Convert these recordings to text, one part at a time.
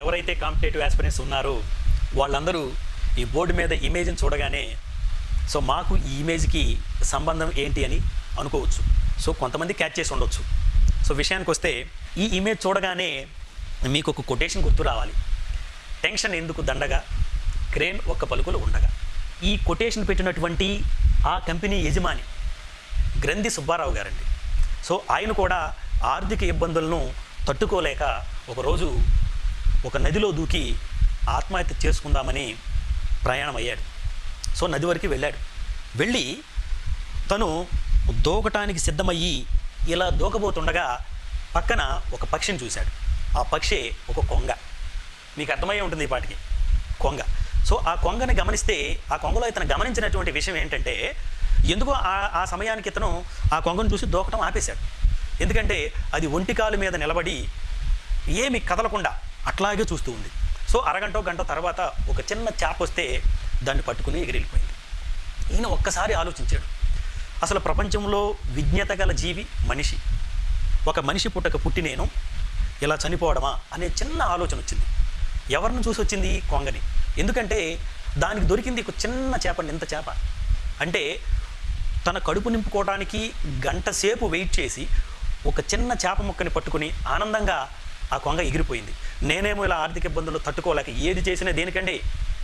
ఎవరైతే competitive aspirants ఉన్నారో వాళ్ళందరూ ఈ బోర్డు మీద ఇమేజ్ని చూడగానే సో మాకు ఈ ఇమేజ్కి సంబంధం ఏంటి అని అనుకోవచ్చు. సో కొంతమంది క్యాచ్ చేసి ఉండొచ్చు. సో విషయానికి వస్తే ఈ ఇమేజ్ చూడగానే మీకు ఒక కొటేషన్ గుర్తు రావాలి. టెన్షన్ ఎందుకు దండగా, క్రేన్ ఒక్క పలుకులు ఉండగా. ఈ కొటేషన్ పెట్టినటువంటి ఆ కంపెనీ యజమాని గ్రంథి సుబ్బారావు గారండి. సో ఆయన కూడా ఆర్థిక ఇబ్బందులను తట్టుకోలేక ఒకరోజు ఒక నదిలో దూకి ఆత్మహత్య చేసుకుందామని ప్రయాణం అయ్యాడు. సో నది వరకు వెళ్ళాడు. వెళ్ళి తను దూకటానికి సిద్ధమయ్యి ఇలా దూకబోతుండగా పక్కన ఒక పక్షిని చూశాడు. ఆ పక్షి ఒక కొంగ. మీకు అర్థమయ్యే ఉంటుంది ఈ పాటికి, కొంగ. సో ఆ కొంగని గమనిస్తే ఆ కొంగలో ఇతను గమనించినటువంటి విషయం ఏంటంటే ఎందుకో ఆ సమయానికి ఇతను ఆ కొంగను చూసి దూకటం ఆపేశాడు. ఎందుకంటే అది ఒంటికాలు మీద నిలబడి ఏమి కదలకుండా అట్లాగే చూస్తూ ఉంది. సో అరగంట గంట తర్వాత ఒక చిన్న చేప వస్తే దాన్ని పట్టుకుని ఎగిరిపోయింది. ఈయన ఒక్కసారి ఆలోచించాడు, అసలు ప్రపంచంలో విజ్ఞత గల జీవి మనిషి. ఒక మనిషి పుట్టి నేను ఇలా చనిపోవడమా అనే చిన్న ఆలోచన వచ్చింది. ఎవరిని చూసి వచ్చింది? కొంగని. ఎందుకంటే దానికి దొరికింది ఒక చిన్న చేప, ఇంత చేప. అంటే తన కడుపు నింపుకోవడానికి గంట సేపు వెయిట్ చేసి ఒక చిన్న చేప ముక్కని పట్టుకుని ఆనందంగా ఆ కొంగ ఎగిరిపోయింది. నేనేమో ఇలా ఆర్థిక ఇబ్బందులు తట్టుకోలేక ఏది చేసినా దేనికండి?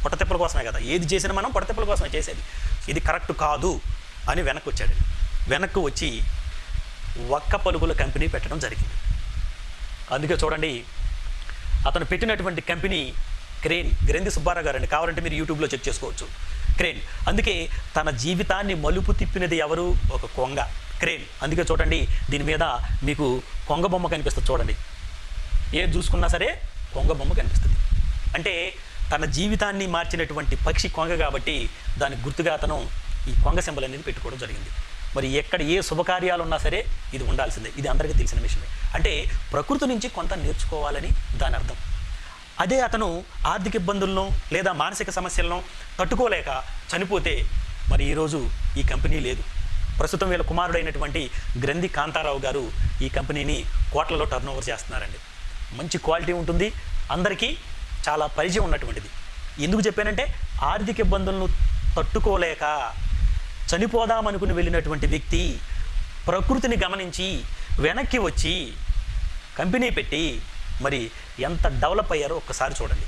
పొట్టతిప్పల కోసమే కదా. ఏది చేసినా మనం పొట్టతిప్పల కోసమే చేసేది. ఇది కరెక్ట్ కాదు అని వెనక్కి వచ్చాడు. వెనక్కి వచ్చి ఒక్క పలుకుల కంపెనీ పెట్టడం జరిగింది. అందుకే చూడండి, అతను పెట్టినటువంటి కంపెనీ క్రేన్. గ్రంథి సుబ్బారావు గారండి. కావాలంటే మీరు యూట్యూబ్లో చెక్ చేసుకోవచ్చు. క్రేన్. అందుకే తన జీవితాన్ని మలుపు తిప్పినది ఎవరు? ఒక కొంగ. క్రేన్. అందుకే చూడండి, దీని మీద మీకు కొంగ బొమ్మ కనిపిస్తుంది. చూడండి, ఏది చూసుకున్నా సరే కొంగ బొమ్మ కనిపిస్తుంది. అంటే తన జీవితాన్ని మార్చినటువంటి పక్షి కొంగ కాబట్టి దానికి గుర్తుగా అతను ఈ కొంగ సింబల్ అనేది పెట్టుకోవడం జరిగింది. మరి ఎక్కడ ఏ శుభకార్యాలు ఉన్నా సరే ఇది ఉండాల్సిందే. ఇది అందరికీ తెలిసిన విషయమే. అంటే ప్రకృతి నుంచి కొంత నేర్చుకోవాలని దాని అర్థం. అదే అతను ఆర్థిక ఇబ్బందులను లేదా మానసిక సమస్యలను తట్టుకోలేక చనిపోతే మరి ఈరోజు ఈ కంపెనీ లేదు. ప్రస్తుతం వీళ్ళ కుమారుడైనటువంటి గ్రంథి కాంతారావు గారు ఈ కంపెనీని కోట్లలో టర్నోవర్ చేస్తున్నారండి. మంచి క్వాలిటీ ఉంటుంది, అందరికీ చాలా పరిచయం ఉన్నటువంటిది. ఎందుకు చెప్పానంటే ఆర్థిక ఇబ్బందులను తట్టుకోలేక చనిపోదామనుకుని వెళ్ళినటువంటి వ్యక్తి ప్రకృతిని గమనించి వెనక్కి వచ్చి కంపెనీ పెట్టి మరి ఎంత డెవలప్ అయ్యారో ఒక్కసారి చూడండి.